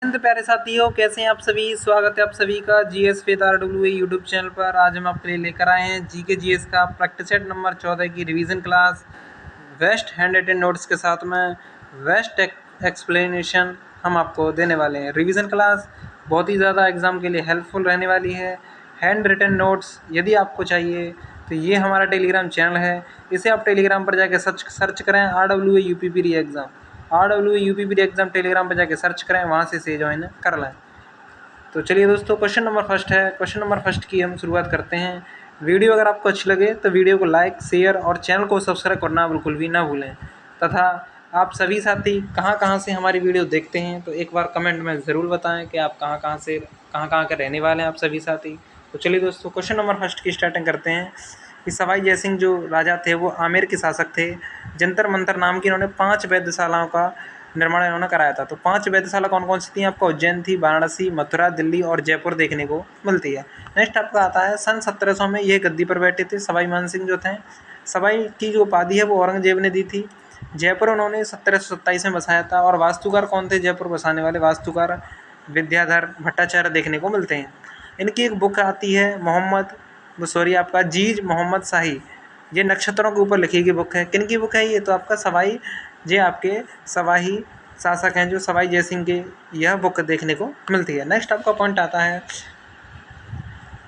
तो प्यारे साथियों, कैसे हैं आप सभी। स्वागत है आप सभी का GS with RWA YouTube channel पर। आज हम आपके लिए लेकर आए हैं जीके जीएस का प्रैक्टिस सेट नंबर 14 की रिवीजन क्लास वेस्ट हैंड रिटन नोट्स के साथ में वेस्ट एक्सप्लेनेशन हम आपको देने वाले हैं। रिवीजन क्लास बहुत ही ज़्यादा एग्जाम के लिए हेल्पफुल रहने वाली है। हैंड रिटन नोट्स यदि आपको चाहिए तो ये हमारा टेलीग्राम चैनल है, इसे आप टेलीग्राम पर जाकर सर्च करें RWA UPP री एग्ज़ाम। RWA UPP री एग्ज़ाम टेलीग्राम पर जाकर सर्च करें, वहाँ से इसे ज्वाइन कर लें। तो चलिए दोस्तों, क्वेश्चन नंबर फर्स्ट है। क्वेश्चन नंबर फर्स्ट की हम शुरुआत करते हैं। वीडियो अगर आपको अच्छी लगे तो वीडियो को लाइक, शेयर और चैनल को सब्सक्राइब करना बिल्कुल भी ना भूलें। तथा आप सभी साथी कहाँ से हमारी वीडियो देखते हैं तो एक बार कमेंट में ज़रूर बताएं कि आप कहाँ के रहने वाले हैं आप सभी साथी। तो चलिए दोस्तों, क्वेश्चन नंबर फर्स्ट की स्टार्टिंग करते हैं कि सवाई जयसिंह जो राजा थे वो आमेर के शासक थे। जंतर मंतर नाम की इन्होंने 5 वेधशालाओं का निर्माण इन्होंने कराया था। तो 5 वेधशाला कौन कौन सी थी आपका? उज्जैन थी, वाराणसी, मथुरा, दिल्ली और जयपुर देखने को मिलती है। नेक्स्ट आपका आता है सन 1700 में ये गद्दी पर बैठे थे सवाई मानसिंह जो थे। सवाई की जो उपाधि है वो औरंगजेब ने दी थी। जयपुर उन्होंने 1727 में बसाया था। और वास्तुकार कौन थे जयपुर बसाने वाले? वास्तुकार विद्याधर भट्टाचार्य देखने को मिलते हैं। इनकी एक बुक आती है आपका जीज मोहम्मद शाही। ये नक्षत्रों के ऊपर लिखी गई बुक है। किन की बुक है ये? तो आपका आपके सवाही शासक हैं जो सवाई जयसिंह के, यह बुक देखने को मिलती है। नेक्स्ट आपका पॉइंट आता है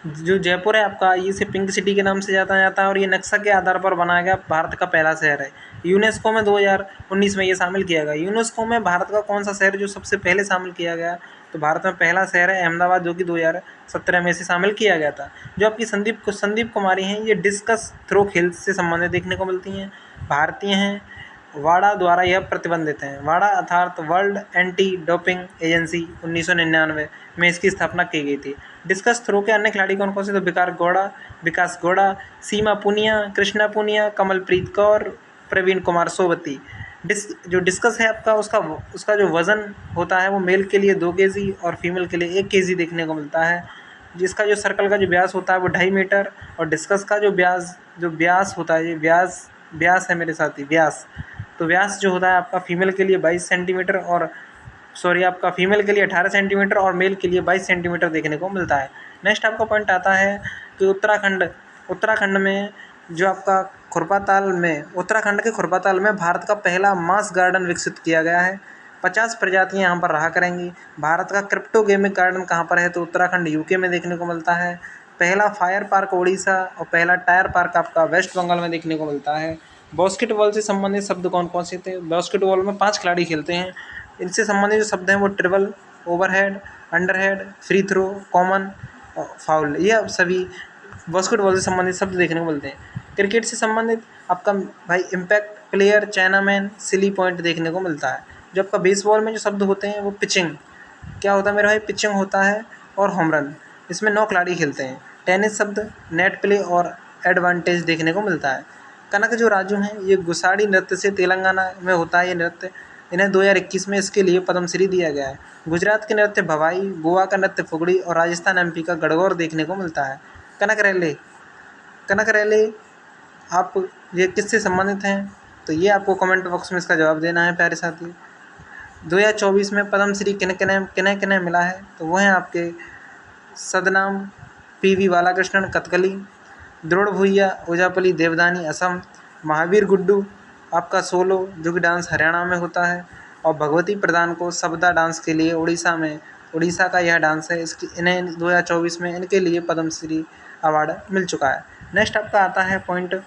जो जयपुर है आपका, ये इसे पिंक सिटी के नाम से जाना जाता है और ये नक्शा के आधार पर बनाया गया भारत का पहला शहर है। यूनेस्को में 2019 में ये शामिल किया गया। यूनेस्को में भारत का कौन सा शहर जो सबसे पहले शामिल किया गया? तो भारत में पहला शहर है अहमदाबाद, जो कि 2017 में से शामिल किया गया था। जो आपकी संदीप कुमारी हैं, ये डिस्कस थ्रो खेल से संबंधित देखने को मिलती हैं, भारतीय हैं। वाडा द्वारा यह प्रतिबंधित हैं। वाडा अर्थात वर्ल्ड एंटी डोपिंग एजेंसी 1999 में इसकी स्थापना की गई थी। डिस्कस थ्रो के अन्य खिलाड़ी कौन कौन से? तो विकास गौड़ा, सीमा पुनिया, कृष्णा पुनिया, कमलप्रीत कौर, प्रवीण कुमार सोबती। जो डिस्कस है आपका, उसका जो वज़न होता है वो मेल के लिए 2 kg और फीमेल के लिए 1 kg देखने को मिलता है। जिसका जो सर्कल का जो व्यास होता है वो 2.5 मीटर और डिस्कस का जो व्यास होता है, ये व्यास है मेरे साथी, व्यास। तो व्यास जो होता है आपका फीमेल के लिए 22 सेंटीमीटर और आपका फीमेल के लिए 18 सेंटीमीटर और मेल के लिए 22 सेंटीमीटर देखने को मिलता है। नेक्स्ट आपका पॉइंट आता है कि उत्तराखंड में जो आपका उत्तराखंड के खुरपाताल में भारत का पहला मास गार्डन विकसित किया गया है। 50 प्रजातियाँ यहाँ पर रहा करेंगी। भारत का क्रिप्टोगेमिक गार्डन कहाँ पर है? तो उत्तराखंड यूके में देखने को मिलता है। पहला फायर पार्क उड़ीसा और पहला टायर पार्क आपका वेस्ट बंगाल में देखने को मिलता है। बास्केटबॉल से संबंधित शब्द कौन कौन से थे? बास्केटबॉल में 5 खिलाड़ी खेलते हैं। इनसे संबंधित जो शब्द हैं वो ट्रिबल, ओवरहेड, अंडरहेड, फ्री थ्रो, कॉमन और फाउल, ये अब सभी बास्केटबॉल से संबंधित शब्द देखने को मिलते हैं। क्रिकेट से संबंधित आपका भाई impact player, chinaman, silly point देखने को मिलता है। जो आपका बेसबॉल में जो शब्द होते हैं वो पिचिंग, क्या होता है मेरे भाई? पिचिंग होता है और होम रन। इसमें 9 खिलाड़ी खेलते हैं। टेनिस शब्द नेट प्ले और एडवांटेज देखने को मिलता है। कनक जो राजू हैं, ये गुसाड़ी नृत्य से तेलंगाना में होता है ये नृत्य। इन्हें 2021 में इसके लिए पद्मश्री दिया गया है। गुजरात के नृत्य भवाई, गोवा का नृत्य फुगड़ी और राजस्थान एमपी का गणगौर देखने को मिलता है। कनक रैले आप ये किससे संबंधित हैं? तो ये आपको कमेंट बॉक्स में इसका जवाब देना है प्यारे साथी। 2024 में पद्मश्री किन्हें मिला है? तो वो हैं आपके सदनाम PV बालाकृष्णन कथकली, द्रोड़ भुइया ओजापली देवदानी असम, महावीर गुड्डू आपका सोलो जो कि डांस हरियाणा में होता है, और भगवती प्रधान को सबदा डांस के लिए उड़ीसा का यह डांस है। इन्हें 2024 में इनके लिए पद्मश्री अवार्ड मिल चुका है। नेक्स्ट आपका आता है पॉइंट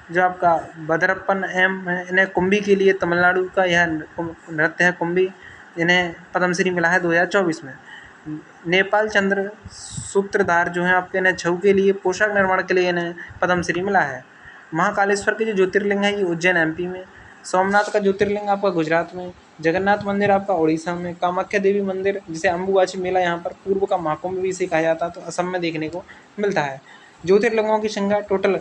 जो आपका भद्रप्पन एम है, इन्हें कुंभी के लिए तमिलनाडु का यह नृत्य है कुंभी, इन्हें पद्मश्री मिला है 2024 में। नेपाल चंद्र सूत्रधार जो हैं आपके, इन्हें छऊ के लिए, पोशाक निर्माण के लिए इन्हें पद्मश्री मिला है। महाकालेश्वर के जो ज्योतिर्लिंग है ये उज्जैन MP में, सोमनाथ का ज्योतिर्लिंग आपका गुजरात में, जगन्नाथ मंदिर आपका उड़ीसा में, कामाख्या देवी मंदिर जिसे अम्बुबाची मेला यहाँ पर पूर्व का महाकुंभ भी इसे कहा जाता है तो असम में देखने को मिलता है। ज्योतिर्लिंगों की संख्या टोटल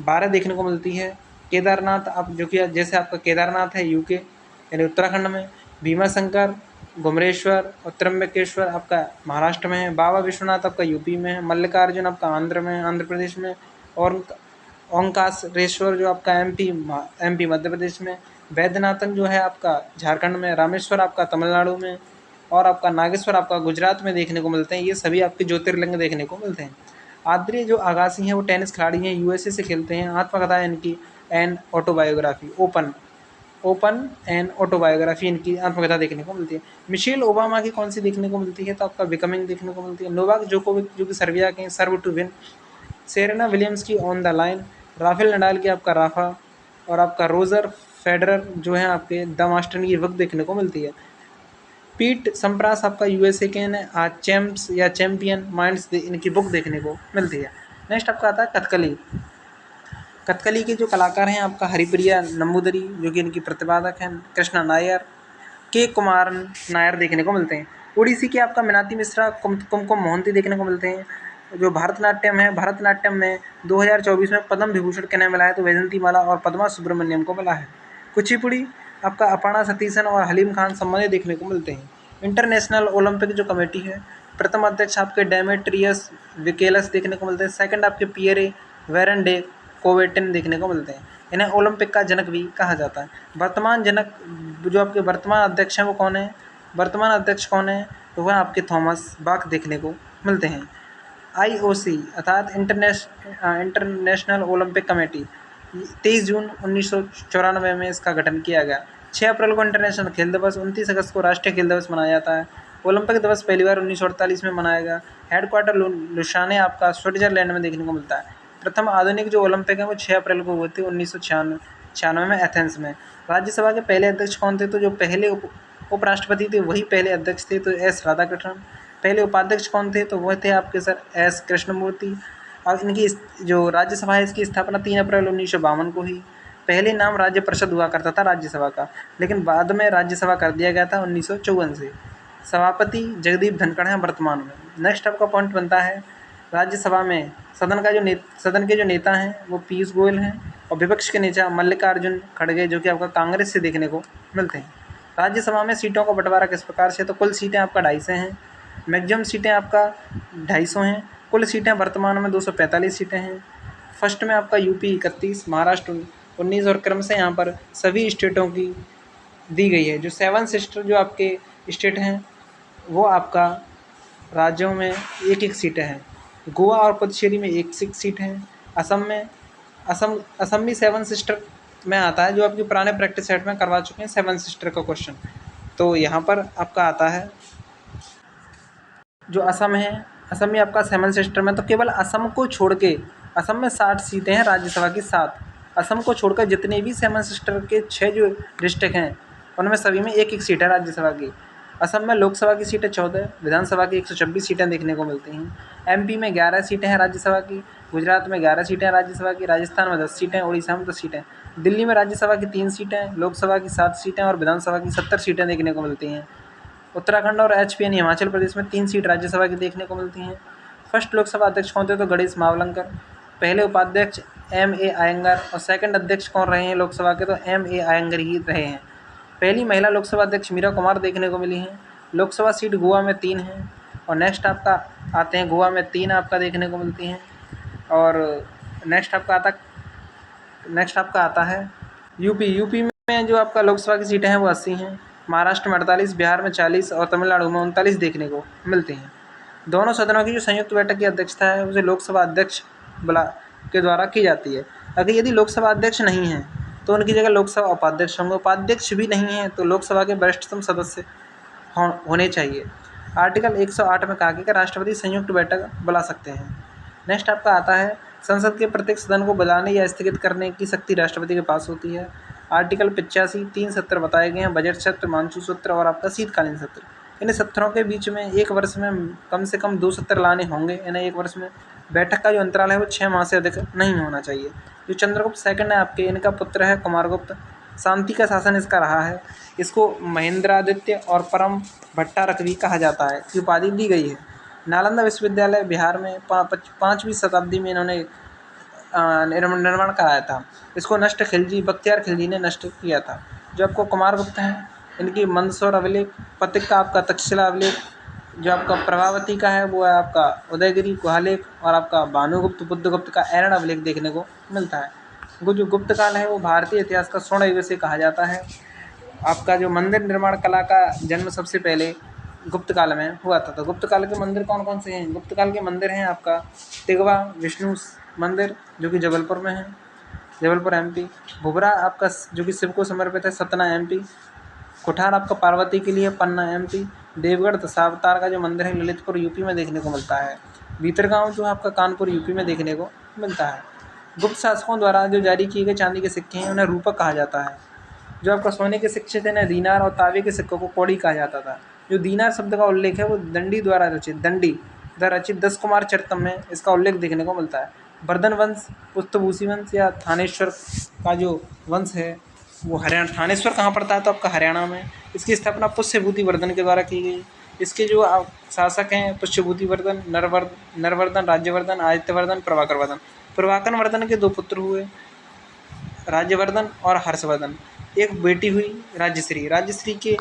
12 देखने को मिलती है। केदारनाथ आप जो कि जैसे आपका केदारनाथ है यूके यानी उत्तराखंड में, भीमाशंकर, घुमरेश्वर और त्र्यंबकेश्वर आपका महाराष्ट्र में है, बाबा विश्वनाथ आपका यूपी में है, मल्लिकार्जुन आपका आंध्र प्रदेश में, और ओंकारेश्वर जो आपका MP मध्य प्रदेश में, वैद्यनाथन जो है आपका झारखंड में, रामेश्वर आपका तमिलनाडु में, और आपका नागेश्वर आपका गुजरात में देखने को मिलते हैं। ये सभी आपके ज्योतिर्लिंग देखने को मिलते हैं। आद्री जो आगासी हैं वो टेनिस खिलाड़ी हैं, यूएसए से खेलते हैं। आत्मकथा है इनकी and autobiography, open and autobiography इनकी आत्मकथा देखने को मिलती है। मिशेल ओबामा की कौन सी देखने को मिलती है, तो आपका बिकमिंग देखने को मिलती है। नोवाक जोकोविक जो कि सर्बिया के हैं, सर्व टू विन। सेरेना विलियम्स की on the line. Rafael Nadal की आपका राफा। और आपका रोजर फेडरर जो है आपके द मास्टर की बुक देखने को मिलती है। पीट संप्रास आपका यूएसए के हैं, चैम्प्स या चैम्पियन माइंड्स इनकी बुक देखने को मिलती है। नेक्स्ट आपका आता है कथकली। कथकली के जो कलाकार हैं आपका हरिप्रिया नंबूदरी जो कि इनकी प्रतिपादक हैं, कृष्णा नायर, के कुमार नायर देखने को मिलते हैं। ओडिसी के आपका मीनाती मिश्रा, कुमकुम मोहंती देखने को मिलते हैं। जो भरतनाट्यम है, भरतनाट्यम में 2024 में पद्म विभूषण किन्हें मिला है, तो वैजंती माला और पद्मा सुब्रमण्यम को मिला है। कुचिपुड़ी आपका अपर्णा सतीशन और हलीम खान सम्मानित देखने को मिलते हैं। इंटरनेशनल ओलंपिक जो कमेटी है, प्रथम अध्यक्ष आपके डेमेट्रियस विकेलस देखने को मिलते हैं। सेकंड आपके पियरे वेरन डे कोवेटिन देखने को मिलते हैं। इन्हें ओलंपिक का जनक भी कहा जाता है। वर्तमान जनक जो आपके वर्तमान अध्यक्ष हैं वो कौन है, वर्तमान अध्यक्ष कौन है, तो वह आपके थॉमस बाक देखने को मिलते हैं। आईओसी अर्थात इंटरनेशनल ओलंपिक कमेटी 23 जून 1994 में इसका गठन किया गया। 6 अप्रैल को इंटरनेशनल खेल दिवस, 29 अगस्त को राष्ट्रीय खेल दिवस मनाया जाता है। ओलंपिक दिवस पहली बार 1948 में मनाया गया। हेडक्वार्टर लुसाने आपका स्विट्जरलैंड में देखने को मिलता है। प्रथम आधुनिक जो ओलंपिक है वो 6 अप्रैल को हुए थे 1996 में एथेंस में। राज्यसभा के पहले अध्यक्ष कौन थे, तो जो पहले उपराष्ट्रपति थे वही पहले अध्यक्ष थे, तो एस राधाकृष्णन। पहले उपाध्यक्ष कौन थे, तो वह थे आपके सर एस कृष्णमूर्ति। और इनकी जो राज्यसभा है इसकी स्थापना 3 अप्रैल 1952 को हुई। पहले नाम राज्य परिषद हुआ करता था राज्यसभा का, लेकिन बाद में राज्यसभा कर दिया गया था 1954 से। सभापति जगदीप धनखड़ हैं वर्तमान में। नेक्स्ट आपका पॉइंट बनता है राज्यसभा में सदन के जो नेता हैं वो पीयूष गोयल हैं, और विपक्ष के नेता मल्लिकार्जुन खड़गे जो कि आपका कांग्रेस से देखने को मिलते हैं। राज्यसभा में सीटों का बंटवारा किस प्रकार से, तो कुल सीटें आपका 250 हैं। मैक्सिमम सीटें आपका 250 हैं। कुल सीटें वर्तमान में 245 सीटें हैं। फर्स्ट में आपका यूपी 31, महाराष्ट्र 19 और क्रम से यहाँ पर सभी स्टेटों की दी गई है। जो 7 सिस्टर जो आपके स्टेट हैं वो आपका राज्यों में एक एक सीटें हैं। गोवा और पुडुचेरी में एक सीट है। असम भी 7 सिस्टर में आता है, जो आपके पुराने प्रैक्टिस सेट में करवा चुके हैं 7 सिस्टर का क्वेश्चन। तो यहाँ पर आपका आता है जो असम है, असम में आपका 7 सिस्टर में, तो केवल असम को छोड़ के असम में 60 सीटें हैं राज्यसभा की 7। असम को छोड़कर जितने भी 7 सिस्टर के 6 जो डिस्ट्रिक्ट हैं उनमें सभी में एक एक सीट है राज्यसभा की। असम में लोकसभा की सीटें 14, विधानसभा की 126 सीटें देखने को मिलती हैं। एमपी में 11 सीटें हैं राज्यसभा की, गुजरात में 11 सीटें हैं राज्यसभा की, राजस्थान में 10 सीटें, उड़ीसा में 10 सीटें। दिल्ली में राज्यसभा की 3 सीटें, लोकसभा की 7 सीटें और विधानसभा की 70 सीटें देखने को मिलती हैं। उत्तराखंड और एचपी यानी हिमाचल प्रदेश में 3 सीट राज्यसभा की देखने को मिलती हैं। फर्स्ट लोकसभा अध्यक्ष कौन थे, तो गणेश मावलंकर। पहले उपाध्यक्ष M.A. अयंगर, और सेकंड अध्यक्ष कौन रहे हैं लोकसभा के, तो M.A. अयंगर ही रहे हैं। पहली महिला लोकसभा अध्यक्ष मीरा कुमार देखने को मिली हैं। लोकसभा सीट गोवा में 3 हैं। और नेक्स्ट आपका आते हैं गोवा में 3 आपका देखने को मिलती हैं। और नेक्स्ट आपका आता है यूपी में जो आपका लोकसभा की सीटें हैं वो 80 हैं। महाराष्ट्र में 48, बिहार में 40 और तमिलनाडु में 39 देखने को मिलते हैं। दोनों सदनों की जो संयुक्त बैठक की अध्यक्षता है उसे लोकसभा अध्यक्ष के द्वारा की जाती है। अगर यदि लोकसभा अध्यक्ष नहीं हैं तो उनकी जगह लोकसभा उपाध्यक्ष होंगे। उपाध्यक्ष भी नहीं हैं तो लोकसभा के वरिष्ठतम सदस्य होने चाहिए। आर्टिकल 108 में कहा गया कि राष्ट्रपति संयुक्त बैठक बुला सकते हैं। नेक्स्ट आपका आता है संसद के प्रत्येक सदन को बुलाने या स्थगित करने की शक्ति राष्ट्रपति के पास होती है। आर्टिकल 85 3 सत्र बताए गए हैं, बजट सत्र, मानसून सत्र और आपका शीतकालीन सत्र। इन सत्रों के बीच में एक वर्ष में कम से कम 2 सत्र लाने होंगे। इन्हें एक वर्ष में बैठक का जो अंतराल है वो 6 माह से अधिक नहीं होना चाहिए। जो चंद्रगुप्त सेकंड है आपके, इनका पुत्र है कुमारगुप्त। शांति का शासन इसका रहा है। इसको महेंद्रादित्य और परम भट्टारक भी कहा जाता है, की उपाधि दी गई है। नालंदा विश्वविद्यालय बिहार में 5वीं शताब्दी में इन्होंने निर्माण कराया था। इसको नष्ट खिलजी बख्तियार खिलजी ने नष्ट किया था। जो आपको कुमारगुप्त हैं इनकी मंदसौर अभिलेख, पथिक का आपका तक्षशिला अभिलेख, जो आपका प्रभावती का है वो है आपका उदयगिरी गुहालेख, और आपका भानुगुप्त बुद्धगुप्त का ऐरण अभिलेख देखने को मिलता है। जो गुप्त काल है वो भारतीय इतिहास का स्वर्ण युग से कहा जाता है। आपका जो मंदिर निर्माण कला का जन्म सबसे पहले गुप्त काल में हुआ था। तो गुप्त काल के मंदिर कौन कौन से हैं? गुप्त काल के मंदिर हैं आपका तिगवा विष्णु मंदिर जो कि जबलपुर में है, जबलपुर एमपी। भुबरा आपका जो कि शिव को समर्पित है, सतना एमपी। कुठार आपका पार्वती के लिए, पन्ना एमपी। देवगढ़ दशावतार का जो मंदिर है ललितपुर यूपी में देखने को मिलता है। भीतरगांव जो आपका कानपुर यूपी में देखने को मिलता है। गुप्त शासकों द्वारा जो जारी किए गए चांदी के सिक्के हैं उन्हें रूपक कहा जाता है। जो आपका सोने के सिक्के थे ना दीनार, और तांबे के सिक्कों को कौड़ी कहा जाता था। जो दीनार शब्द का उल्लेख है वो दंडी द्वारा रचित, दंडी द्वारा रचित 10 कुमार चरितम में इसका उल्लेख देखने को मिलता है। वर्धन वंश, पुष्पभूषी वंश या थानेश्वर का जो वंश है वो हरियाणा, थानेश्वर कहाँ पड़ता है तो आपका हरियाणा में। इसकी स्थापना पुष्यभूति वर्धन के द्वारा की गई। इसके जो शासक हैं पुष्यभूति वर्धन, नरवर्धन, राज्यवर्धन, आदित्यवर्धन, प्रभाकर वर्धन। प्रभाकर वर्धन के 2 पुत्र हुए, राज्यवर्धन और हर्षवर्धन। एक बेटी हुई राज्यश्री। राज्यश्री के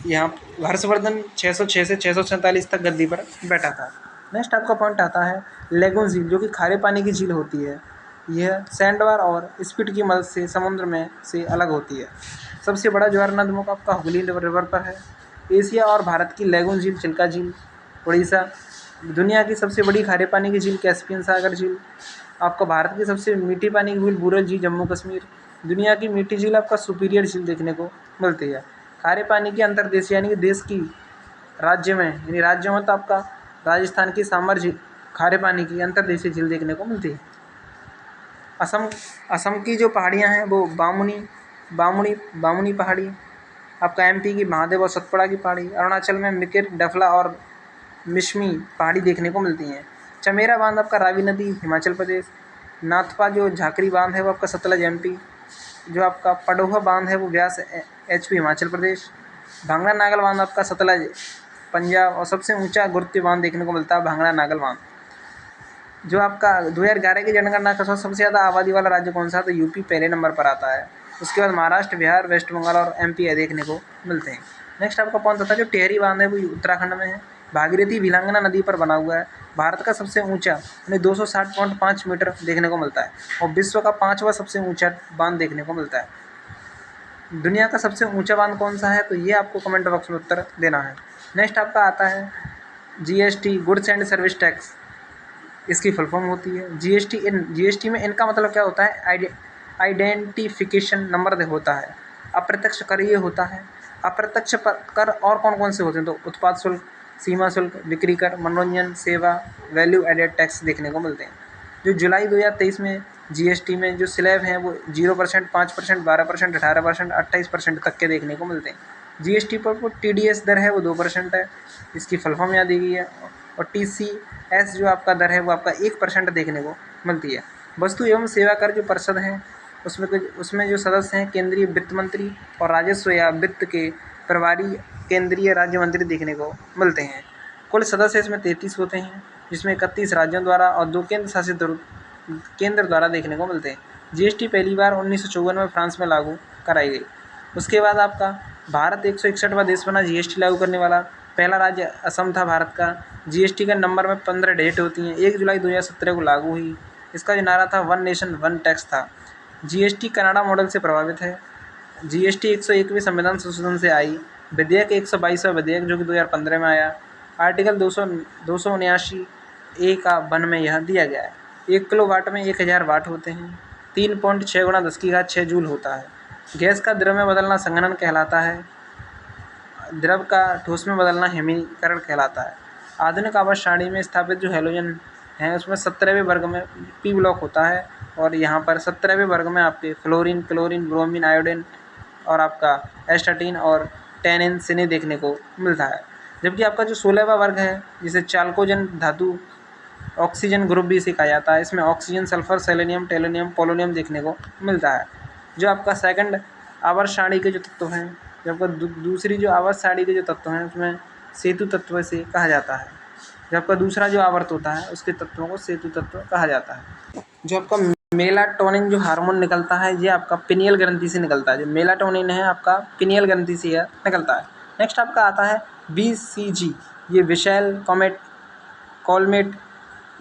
यहाँ हर्षवर्धन 606 से 647 तक गद्दी पर बैठा था। नेक्स्ट आपका पॉइंट आता है लेगून झील, जो कि खारे पानी की झील होती है। यह सैंडबार और स्पीड की मदद से समुद्र में से अलग होती है। सबसे बड़ा ज्वार नदमुख आपका हुगली रिवर पर है। एशिया और भारत की लेगून झील चिल्का झील, उड़ीसा। दुनिया की सबसे बड़ी खारे पानी की झील कैस्पियन सागर झील। आपका भारत की सबसे मीठी पानी की झील बूरल झील, जम्मू कश्मीर। दुनिया की मीठी झील आपका सुपीरियर झील देखने को मिलती है। खारे पानी की अंतर्देश यानी कि देश की राज्य में, यानी राज्यों में तो आपका राजस्थान की सामर झील खारे पानी की अंतर्देशीय झील देखने को मिलती है। असम की जो पहाड़ियाँ हैं वो बामुनी पहाड़ी। आपका एमपी की महादेव और सतपुड़ा की पहाड़ी। अरुणाचल में मिकिर, डफला और मिशमी पहाड़ी देखने को मिलती हैं। चमेरा बांध आपका रावी नदी, हिमाचल प्रदेश। नाथपा जो झाकरी बांध है वो आपका सतलज एमपी। जो आपका पडोहा बांध है वो व्यास एचपी, हिमाचल प्रदेश। भांगड़ा नागल बांध आपका सतलज, पंजाब। और सबसे ऊंचा गुरुत्वीय बांध देखने को मिलता है भांगड़ा नागल बांध। जो आपका 2011 की जनगणना का सबसे ज़्यादा आबादी वाला राज्य कौन सा है तो यूपी पहले नंबर पर आता है। उसके बाद महाराष्ट्र, बिहार, वेस्ट बंगाल और एमपी देखने को मिलते हैं। नेक्स्ट आपका पॉइंट आता है जो टिहरी बांध है वो उत्तराखंड में है। भागीरथी भिलांगना नदी पर बना हुआ है। भारत का सबसे ऊंचा यानी 260.5 मीटर देखने को मिलता है और विश्व का 5वां सबसे ऊंचा बांध देखने को मिलता है। दुनिया का सबसे ऊंचा बांध कौन सा है तो ये आपको कमेंट बॉक्स में उत्तर देना है। नेक्स्ट आपका आता है GST, goods and service tax. इसकी फुल फॉर्म होती है जीएसटी में इनका मतलब क्या होता है आइडेंटिफिकेशन नंबर होता है। अप्रत्यक्ष कर ये होता है। अप्रत्यक्ष कर और कौन कौन से होते हैं तो उत्पाद शुल्क, सीमा शुल्क, बिक्री कर, मनोरंजन, सेवा, वैल्यू एडेड टैक्स देखने को मिलते हैं। जो जुलाई 2023 में जीएसटी में जो स्लैब हैं वो 0%, 5%, 12%, 18%, 28% तक के देखने को मिलते हैं। जीएसटी पर वो टीडीएस दर है वो 2% है। इसकी फुल फॉर्म यहाँ दी गई है। और टीसीएस जो आपका दर है वो आपका 1% देखने को मिलती है। वस्तु एवं सेवा कर जो परिषद हैं उसमें जो सदस्य हैं केंद्रीय वित्त मंत्री और राजस्व या वित्त के प्रभारी केंद्रीय राज्य मंत्री देखने को मिलते हैं। कुल सदस्य इसमें 33 होते हैं जिसमें 31 राज्यों द्वारा और 2 केंद्र शासित केंद्र द्वारा देखने को मिलते हैं। जीएसटी पहली बार 1954 में फ्रांस में लागू कराई गई। उसके बाद आपका भारत 161वां देश बना जीएसटी लागू करने वाला। पहला राज्य असम था भारत का। जीएसटी का नंबर में 15 डिजिट होती हैं। 1 जुलाई 2017 को लागू हुई। इसका जो नारा था वन नेशन वन टैक्स था। जीएसटी कनाडा मॉडल से प्रभावित है। जीएसटी 101वें संविधान संशोधन से आई। विधेयक 122वां विधेयक जो कि 2015 में आया। आर्टिकल 279 ए का वन में यह दिया गया है। 1 किलो वाट में 1000 वाट होते हैं। 3.6 गुणा 10⁻6 जूल होता है। गैस का द्रव में बदलना संघनन कहलाता है। द्रव का ठोस में बदलना हिमीकरण कहलाता है। आधुनिक आवास सारणी में स्थापित जो हैलोजन हैं उसमें 17वें वर्ग में पी ब्लॉक होता है और यहाँ पर 17वें वर्ग में आपके फ्लोरीन, क्लोरीन, ब्रोमीन, आयोडीन और आपका एस्टाटीन और टैनिन सिने देखने को मिलता है। जबकि आपका जो 16वां वर्ग है जिसे चाल्कोजन धातु ऑक्सीजन ग्रुप भी कहा जाता है, इसमें ऑक्सीजन, सल्फर, सेलेनियम, टेलोनियम, पोलोनियम देखने को मिलता है। जो आपका सेकंड आवर्त सारणी के जो तत्व हैं, जो आपका दूसरी जो आवर्त सारणी के जो तत्व हैं उसमें सेतु तत्व से कहा जाता है। जो आपका दूसरा जो आवर्त होता है उसके तत्वों को सेतु तत्व कहा जाता है। जो आपका मेलाटोनिन जो हार्मोन निकलता है ये आपका पिनियल ग्रंथि से निकलता है। जो मेलाटोनिन है आपका पिनियल ग्रंथि से निकलता है। नेक्स्ट आपका आता है बीसीजी, ये विशैल कॉलमेट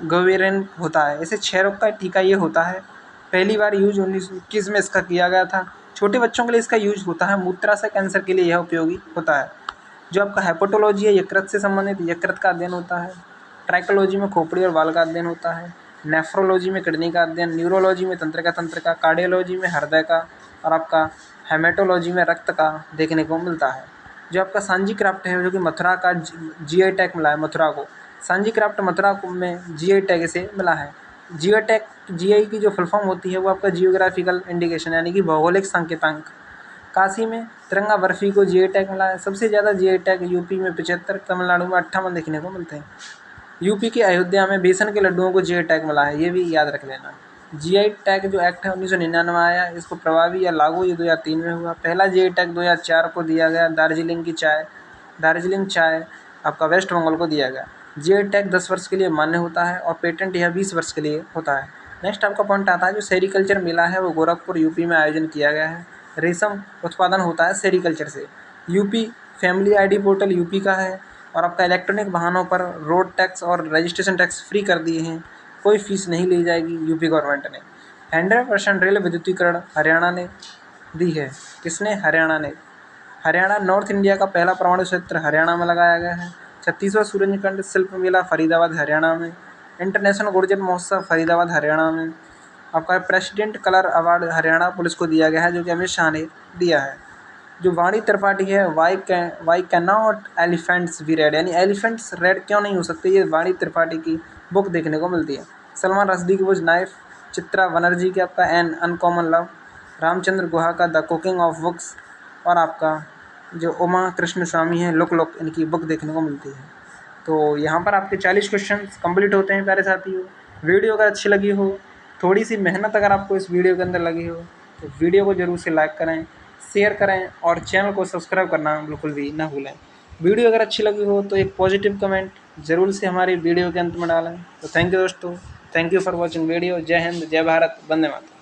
गोवेरिन होता है। इसे क्षय रोग का टीका ये होता है। पहली बार यूज 1921 में इसका किया गया था। छोटे बच्चों के लिए इसका यूज होता है। मूत्राशय कैंसर के लिए यह उपयोगी होता है। जो आपका हेपेटोलॉजी है यकृत से संबंधित यकृत का अध्ययन होता है। ट्रैकोलॉजी में खोपड़ी और बाल का अध्ययन होता है। नेफ्रोलॉजी में किडनी का अध्ययन, न्यूरोलॉजी में तंत्रिका तंत्र का, कार्डियोलॉजी में हृदय का और आपका हेमेटोलॉजी में रक्त का देखने को मिलता है। जो आपका सांजी क्राफ्ट है जो कि मथुरा का जीआई टैग मिला है मथुरा को। सांजी क्राफ्ट मथुरा में जीआई टैग से मिला है। जीआई की जो फुल फॉर्म होती है वो आपका जियोग्राफिकल इंडिकेशन यानी कि भौगोलिक संकेतांक। काशी में तिरंगा बर्फी को जीआई टैग मिला है। सबसे ज़्यादा जीआई टैग यूपी में 75, तमिलनाडु में 58 देखने को मिलते हैं। यूपी के अयोध्या में बेसन के लड्डुओं को जीआई टैग मिला है, ये भी याद रख लेना। जीआई टैग जो एक्ट है 1999 आया, इसको प्रभावी या लागू ये 2003 में हुआ। पहला जीआई टैग 2004 को दिया गया दार्जिलिंग चाय आपका वेस्ट बंगाल को दिया गया। जीआई टैग 10 वर्ष के लिए मान्य होता है और पेटेंट यह 20 वर्ष के लिए होता है। नेक्स्ट आपका पॉइंट आता है जो सेरीकल्चर मेला है वो गोरखपुर यूपी में आयोजन किया गया है। रेशम उत्पादन होता है सेरीकल्चर से। UP family ID portal UP का है और आपका इलेक्ट्रॉनिक वाहनों पर रोड टैक्स और रजिस्ट्रेशन टैक्स फ्री कर दिए हैं, कोई फीस नहीं ली जाएगी यूपी गवर्नमेंट ने। 100% रेल विद्युतीकरण हरियाणा ने दी है। किसने? हरियाणा ने। हरियाणा नॉर्थ इंडिया का पहला परमाणु क्षेत्र हरियाणा में लगाया गया है। 36वां सूरजकुंड शिल्प मेला फरीदाबाद हरियाणा में। इंटरनेशनल गुर्जर महोत्सव फरीदाबाद हरियाणा में। आपका president colour award Haryana police को दिया गया है जो कि अमित शाह ने दिया है। जो वाणी त्रिपाठी है why can not elephants be red यानी एलिफेंट्स रेड क्यों नहीं हो सकते, ये वाणी त्रिपाठी की बुक देखने को मिलती है। सलमान रश्दी की बुक नाइफ, चित्रा बनर्जी की आपका an uncommon love, Ramachandra Guha का द कुकिंग ऑफ बुक्स और आपका जो उमा कृष्ण स्वामी है लुक इनकी बुक देखने को मिलती है। तो यहाँ पर आपके 40 क्वेश्चन कंप्लीट होते हैं प्यारे साथियों। वीडियो अगर अच्छी लगी हो, थोड़ी सी मेहनत अगर आपको इस वीडियो के अंदर लगी हो तो वीडियो को ज़रूर से लाइक करें, शेयर करें और चैनल को सब्सक्राइब करना बिल्कुल भी ना भूलें। वीडियो अगर अच्छी लगी हो तो एक पॉजिटिव कमेंट ज़रूर से हमारी वीडियो के अंत में डालें। तो थैंक यू दोस्तों, thank you for watching video. जय हिंद, जय भारत, वंदे मातरम।